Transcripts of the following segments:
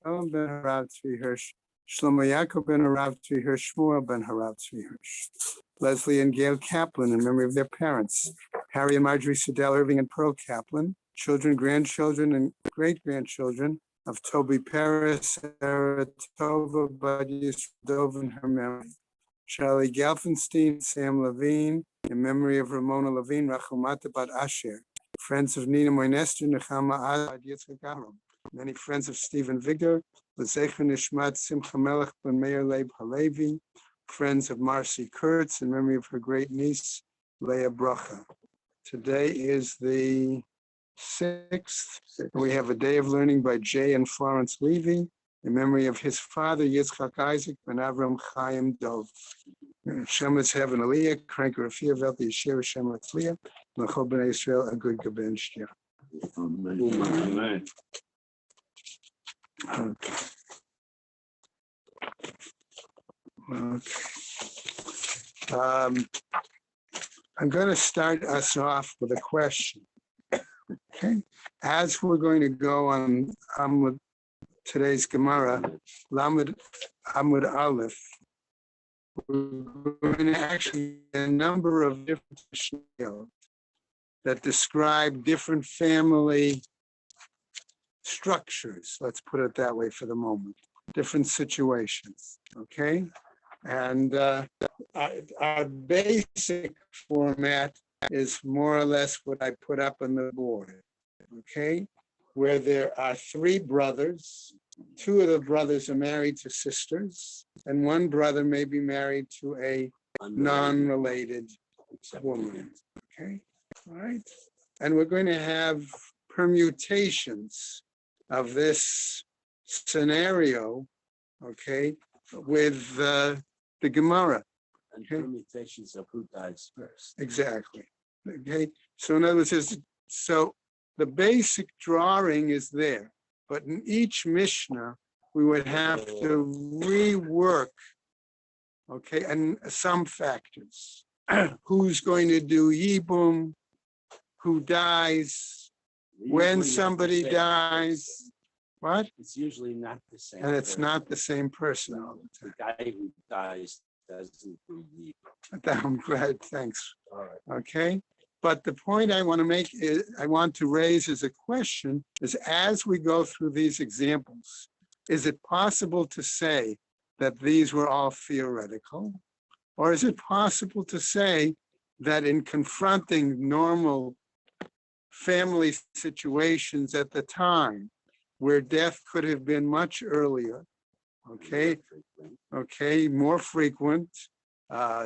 Tom ben Harav Tzvi Hirsch, Shlomo Yaakov ben Harav Tzvi Hirsch, Shmuel ben Harav Tzvi Hirsch, Leslie and Gail Kaplan in memory of their parents, Harry and Marjorie Sedell Irving and Pearl Kaplan, children, grandchildren, and great-grandchildren of Toby Paris, Sarah Tova, Bud Yisdov in her memory, Charlie Gelfenstein, Sam Levine, in memory of Ramona Levine, Rachel Mata Bat Asher, friends of Nina Moynester, Nechama Ad Yitzchak Aram, many friends of Stephen Vigor, L'Zecher Nishmat Simcha Melech Ben Meir Leib Halevi, friends of Marcy Kurtz, in memory of her great niece, Leah Bracha. Today is the 6th. We have a day of learning by Jay and Florence Levy, in memory of his father, Yitzchak Isaac Ben Avram Chaim Dov. Shemetz Heaven Aliyah, Crank Rafia, Velti Yeshir, Shemetz Leah, L'chol B'nai Yisrael, a good Gaben Shtir. Amen. Okay. I'm going to start us off with a question. Okay. As we're going to go on with today's Gemara, Lamed Amud Aleph, we're going to actually a number of different scenarios that describe different family structures, let's put it that way for the moment, different situations, okay? And our basic format is more or less what I put up on the board, okay? Where there are 3 brothers, 2 of the brothers are married to sisters, and 1 brother may be married to a non-related woman, okay? All right, and we're going to have permutations of this scenario, okay, with the Gemara. And permutations of who dies first. Exactly. Okay. So in other words, so the basic drawing is there, but in each Mishnah we would have to rework, okay, and some factors. Who's going to do Yibum? Who dies? When somebody dies? What? It's usually not the same. And it's not the same person all the time. The guy who dies doesn't do Yibum. I'm glad, thanks. All right. Okay. But the point I want to make is, I want to raise as a question is, as we go through these examples, is it possible to say that these were all theoretical? Or is it possible to say that in confronting normal family situations at the time, where death could have been much earlier, okay, more frequent,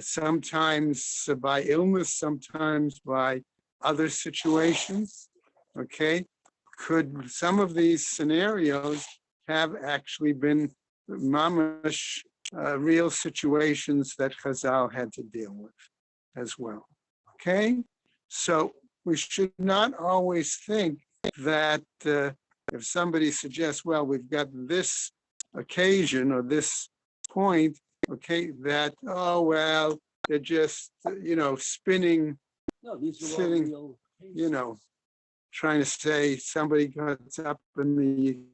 sometimes by illness, sometimes by other situations, okay, could some of these scenarios have actually been mamash real situations that Chazal had to deal with as well, okay? So we should not always think that if somebody suggests, well, we've got this occasion or this point, okay, that, oh, well, they're just, spinning, no, these are sitting, all real trying to say somebody gets up in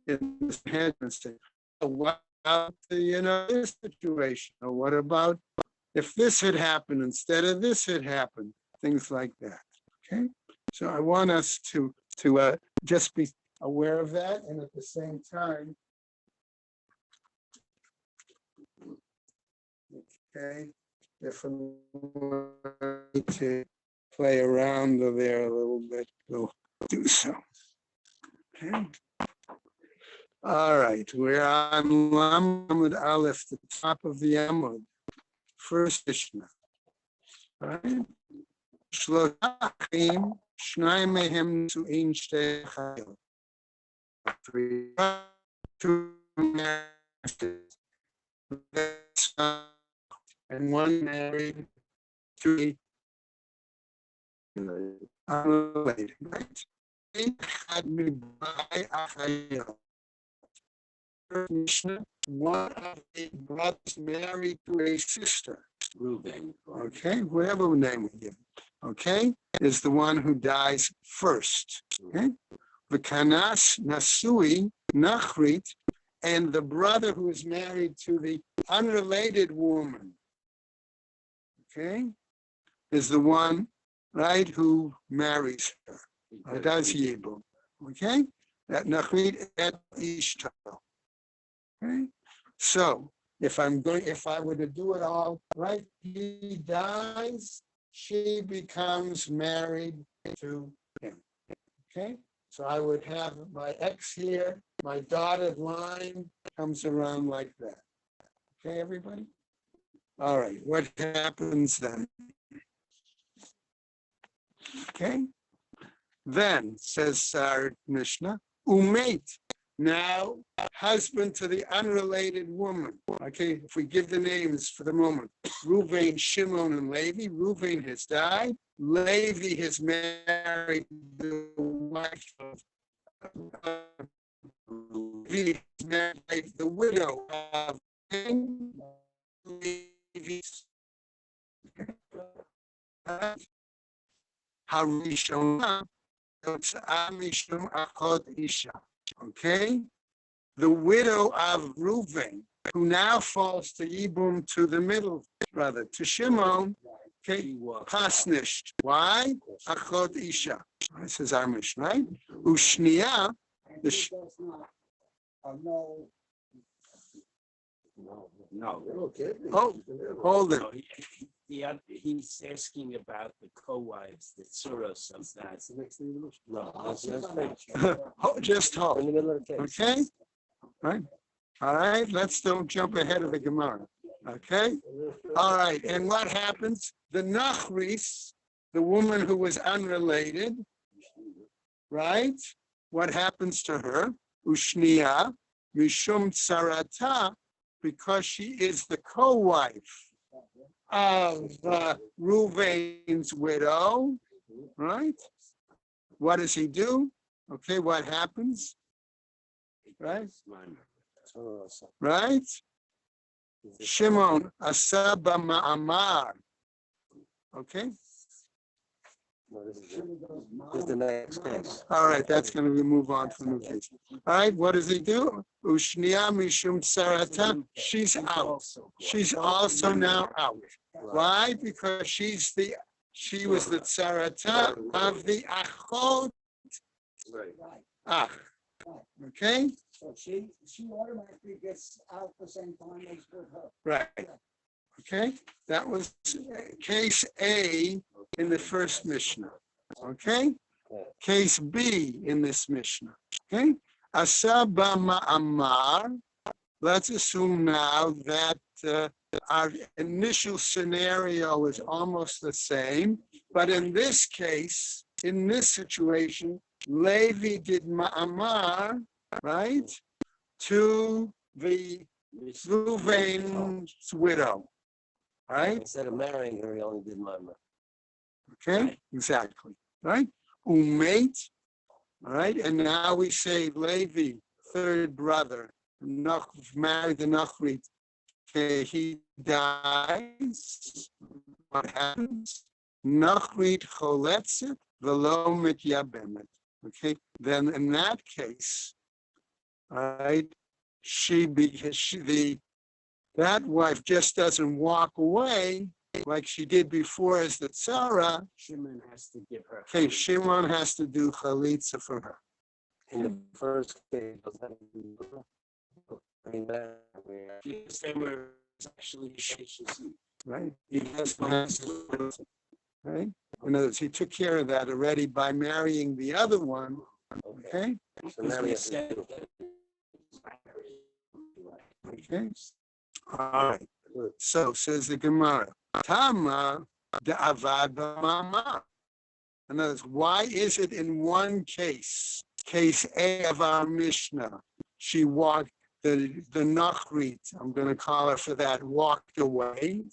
his head and say, oh, what about, this situation? Or what about if this had happened instead of this had happened? Things like that, okay? So I want us to just be aware of that, and at the same time, okay, if I'm going to play around there a little bit, we'll do so. Okay. All right, we're on Lamed Aleph, the top of the Amud, first Mishnah. All right. Shlochim, Shnai mehem su'in shtei chayot. 2 marriages, and 1 married to unrelated, right? Mishnah, 1 of the brothers married to a sister. Reuben. Okay, whatever name we give. Okay, is the one who dies first. Okay, V'kanas nasui nachrit, and the brother who is married to the unrelated woman, okay, is the one, right, who marries her. Does Yibum, okay? That nachrit et ishto. Okay, so if I were to do it all right, he dies, she becomes married to him. Okay, so I would have my X here, my dotted line comes around like that. Okay, everybody? All right, what happens then? Okay, then says our Mishnah, umate. Now, husband to the unrelated woman. Okay, if we give the names for the moment, Reuven, Shimon, and Levi. Reuven has died. Levi has married the wife of Levi has married the widow of Levi's. Harishona, it's Amishum Achot Isha. Okay, the widow of Reuven, who now falls to Yibum, to the middle brother, to Shimon, okay, pasnished. Why? Achot Isha. This is our mission, right? Ushniya, No. oh, hold it. No, he's asking about the co-wives, the tsuros of that. No, Just hold. in the middle of the case. Okay, right? All right, let's don't jump ahead of the Gemara. Okay, all right, and what happens? The Nachris, the woman who was unrelated, right? What happens to her? Ushniya, Mishum Tsarata, because she is the co-wife of Reuven's widow, right? What does he do? Okay, what happens? Right? Right? Shimon Asaba Ma'amar. Okay? This is the next case. All right, that's going to move on to the new case. All right, what does he do? Ushniya Mishum Sarata. She's out. She's also now out. Why? Because she was the Sarata of the Achot Ach. Okay? So she automatically gets out the same time as with her. Right. Okay, that was case A in the first Mishnah. Okay, case B in this Mishnah. Okay, Asaba Ma'amar. Let's assume now that our initial scenario is almost the same, but in this case, in this situation, Levi did Ma'amar, right, to the Reuven's widow. Right? Instead of marrying her, he only did mama. Okay, exactly. Right? Umate. All right, and now we say Levi, third brother, married the Nachrit. Okay, he dies. What happens? Nachrit choletzet velo mityabemet. Okay, then in that case, all right, that wife just doesn't walk away like she did before as the tzara. Shimon has to give her. Okay, Shimon has to do chalitza for her. In the first case, because they were actually Right? He has right? In other words, he took care of that already by marrying the other one. Okay? So now we have to Okay. All right. So says the Gemara, Tama de'avad mama. In other words, why is it in one case, case A of our Mishnah, she walked, the Nachrit, I'm going to call her for that, walked away.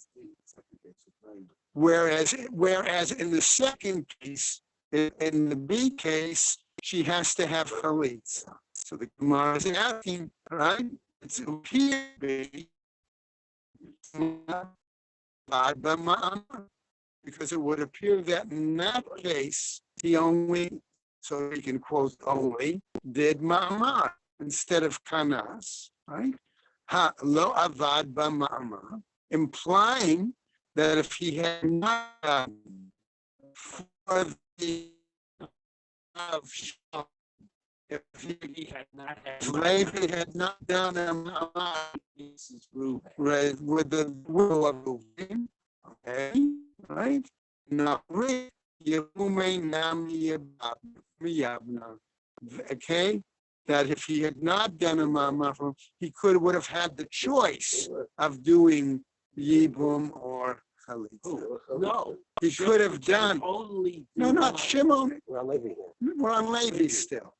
Whereas in the second case, in the B case, she has to have chalitza. So the Gemara is asking, right? It's appear to be because it would appear that in that case, he only so he can quote only, did ma'amar instead of kanas, right? Ha lo avad ba ma'amar, implying that if he had not done for the of Shalom, if He had not had. Levi had not done a ma'amar Mrs. Reuben. right, with the will of Reuben, okay, right? Nachrit Yehume Nam Miyabna. Okay, that if he had not done a ma'amar from, he would have had the choice of doing Yibum or Chalitza. No. He could have done. Only. No, not Shimon. We're on Levi here. We're on Levi still.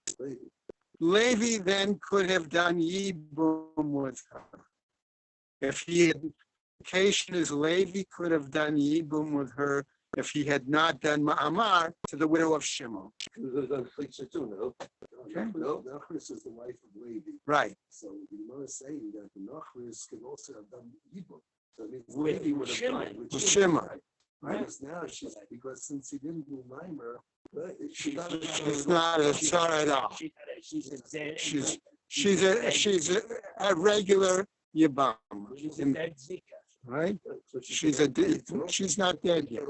Levi then could have done Yibum with her. If he had, occasion is Levi could have done Yibum with her if he had not done Ma'amar to the widow of Shimon. Okay. No, Nachris is the wife of Levi. Right. So the Gemara is saying that the Nachris can also have done Yibum. So it means With Levi would have Shimon. done With Shimon. Right. Because now she's, because since he didn't do Mimer, right, She's not a tzara at all. She's a regular Yibam. She's a dead Zika. Right? She's not dead yet.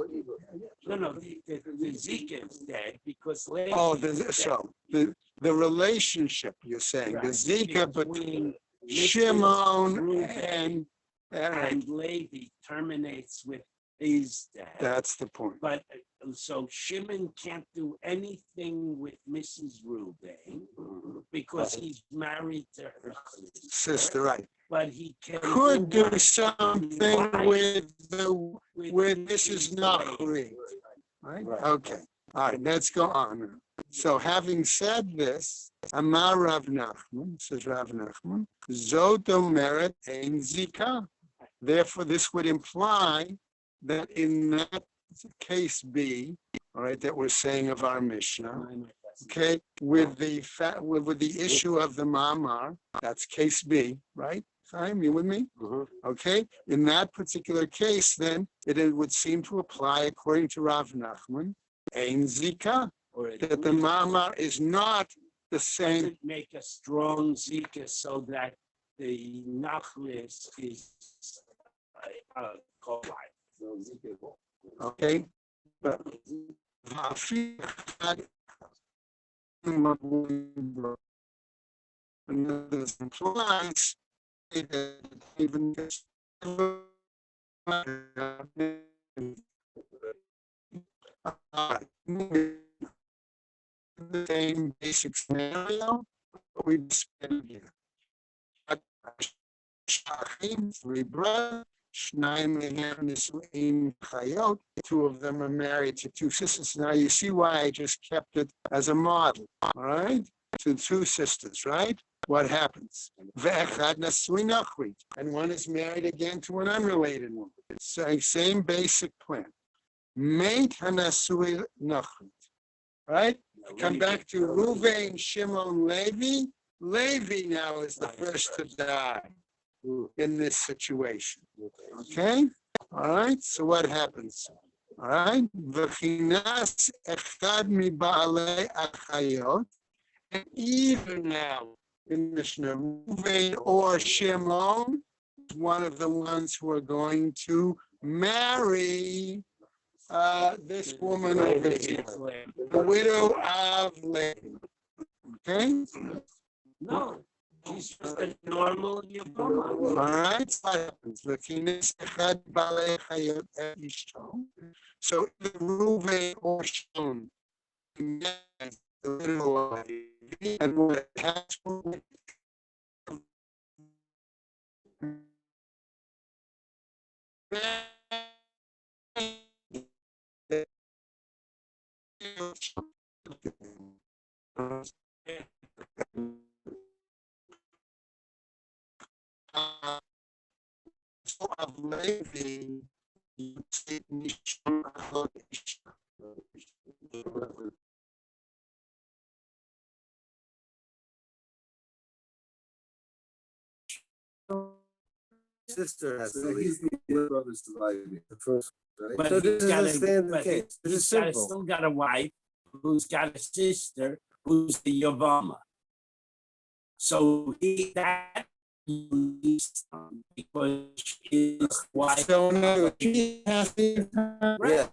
No, the Zika is dead because. Oh, the relationship you're saying, the Zika between Shimon and Levi terminates with his dad. that's the point. But so Shimon can't do anything with Mrs. Reuben because he's married to her Sister, right. But he can Could do something with Mrs. Nachri. Right? Okay. All right, let's go on. So having said this, Amar Rav Nachman, says Rav Nachman, Zoto Merit Ein Zika. Therefore, this would imply that in that case B, all right, that we're saying of our Mishnah, okay, with the issue of the Ma'amar, that's case B, right? Chaim, you with me? Okay, in that particular case, then it would seem to apply according to Rav Nachman, Ein Zika, that the Ma'amar is not the same. Doesn't make a strong Zika so that the Nachlis is called. Okay, but this implies that even the same basic scenario, but we spend here. Three brothers. Two of them are married to two sisters. Now you see why I just kept it as a model, all right? To two sisters, right? What happens? And one is married again to an unrelated woman. Same basic plan. Mate hanasui nachrit. Right? Come back to Ruvain, Shimon, Levi. Levi now is the first to die in this situation. Okay? All right, so what happens? All right, v'chinas echad miba'alei achayot, and even now in Mishnah, Reuven or Shimon, one of the ones who are going to marry this woman over here, the widow of Levi. Okay? No. She's just a normal Yavama. All right, so what happens? So the Reuven or Shimon, the little and what happens? Of Levi, you take Nishon Achot Isha. Sister has So to he's leave. the brother surviving. The first, right? But So he's this is got a standard but case. This is he's got simple. still got a wife who's got a sister who's the Yavama. So that because his wife. So no, she has to. Right.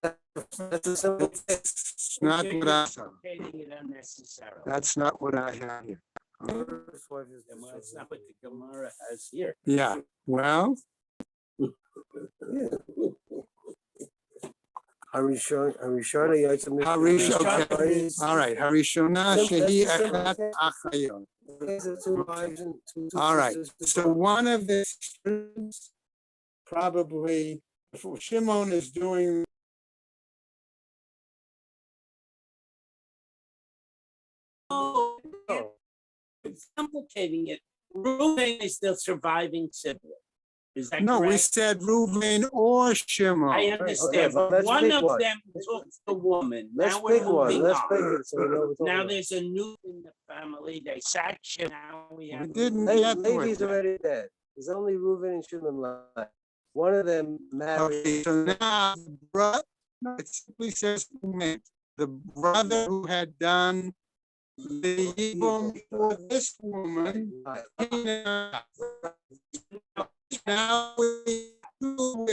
That's a simple fix. It's not what I, Complicating it unnecessarily. that's not what I have here. First wife is And well, that's not what the Gemara has here. Yeah, well, Harishona Yaitza Harish, Harishona okay, all right, Harishona, Shehi Echat Achayot. All right, so one of the students probably, if Shimon is doing. Oh, it's complicating it. Reuben is the surviving sibling. Is that No, we correct? said Reuven or I Shimon. understand, well, but let's one pick of one. them took the woman. Let's Now we're pick one. moving Let's pick on. it. So we know what we're Now talking there's a new in the family. They sack Shimon. Now we We have. didn't about. get to Levi's it. already dead. There's only Reuven and Shimon left. One of them married. Okay, so now the brother, no, it simply says who meant the brother who had done the evil for this woman. Right. Now we do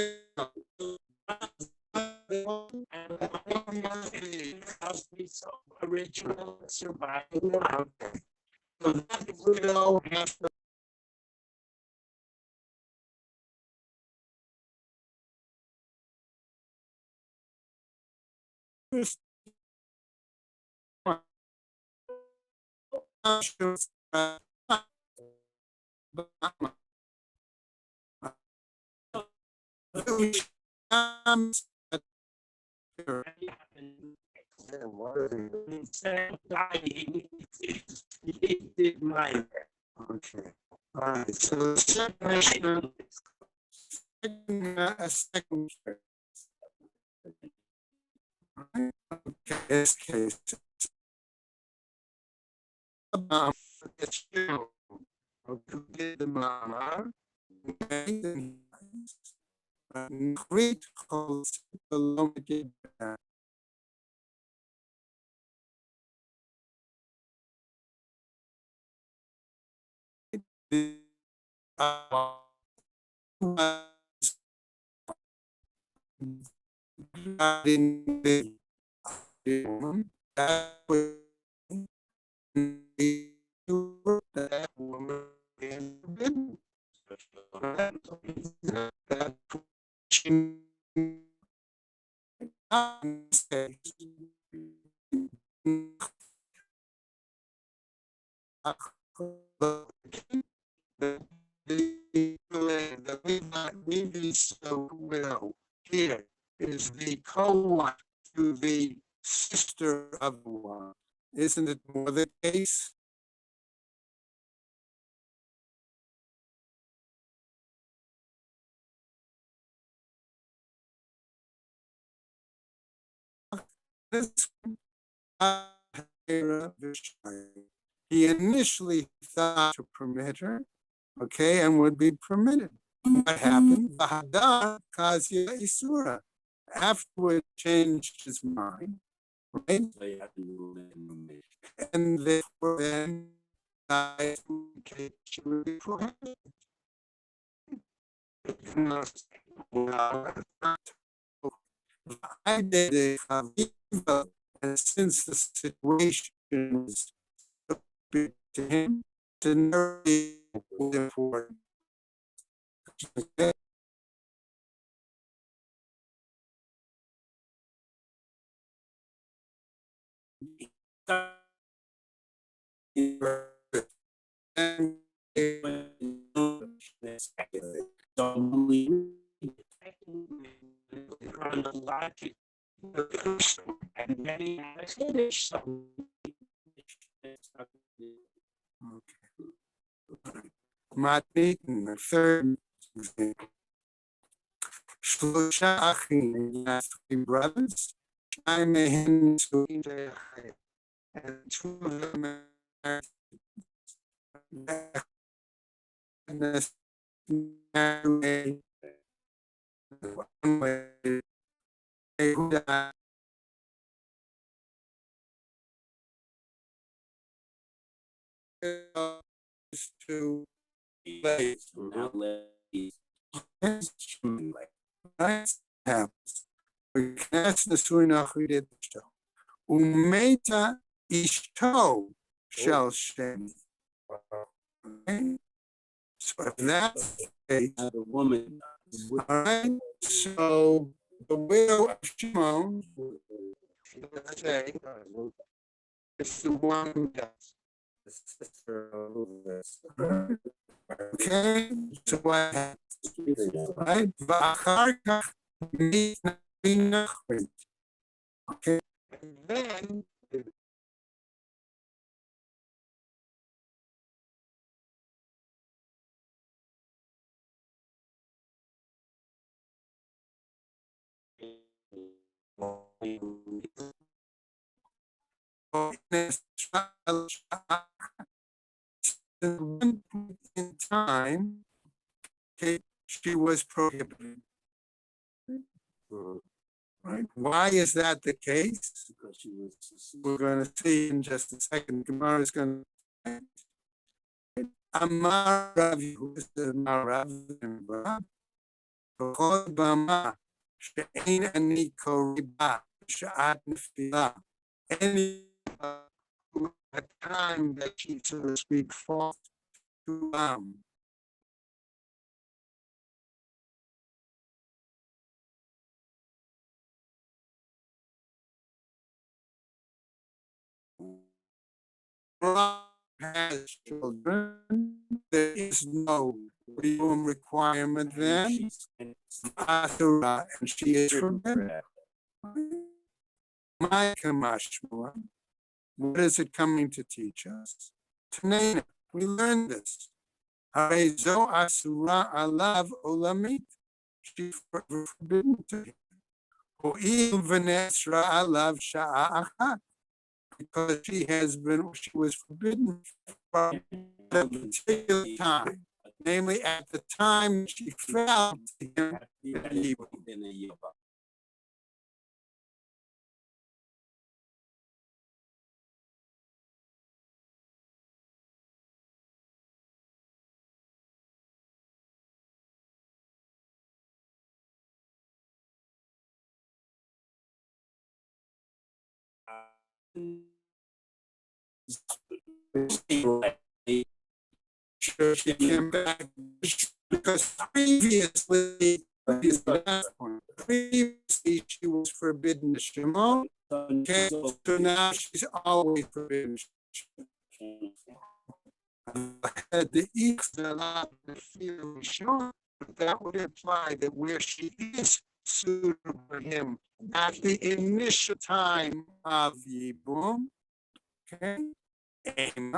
Original surviving. So that widow has to. Man, what are they doing? Instead of dying, he did mine. Okay, all right, so the second, a second. Okay, this case. It's you. Okay, the mama. Okay, then. Great calls the Lomake. That woman in forbidden. That she widow here is the co-wife to the sister of the one. Isn't it more the case? This he initially thought to permit her, okay, and would be permitted. What happened? Vahada Kazia Isura. Afterward changed his mind, right? And therefore then she would be prohibited. I did a Chaviva, and since the situation was big to him, to know was important. And So we chronological and then he had a finish. Matnitin, the third example. Shlosha Achim, he has three brothers. Shai mehem nisuin le'achai. And two of them married. One way, Yehuda to ladies. Now ladies. Right? Happens. וכנס נשוי נוכרי את אשתו. ומתה אשתו של שני. Okay? So if that's the case, The woman. all right, so the widow of Shimon, let's say, is the one who does. The sister of this. Okay, so what happens, right? ואחר כך מתנבאים נחרים. Okay, and then at one point in time, okay, she was prohibited. Right? Why is that the case? Because she was. We're going to see in just a second. Gemara is going to. Amar Rav Yehuda Amar Rav Yehuda, בכל במה שאין אני קורא בה בשעת נפילה, any a time that she, so to speak, falls to has children, there is no requirement then, Asura, and she is forbidden. My Kamashmua, what is it coming to teach us? Tanena, we learned this. Harezo Asura alav olamit, she's forbidden to him. Ho'il v'nesra alav sha'a achat, because she was forbidden for a particular time, namely at the time she fell to him. Sure, she came back because previously she was forbidden to Shimon. Okay, so now she's always forbidden. The that would imply that where she is suitable for him at the initial time of Yibum, okay.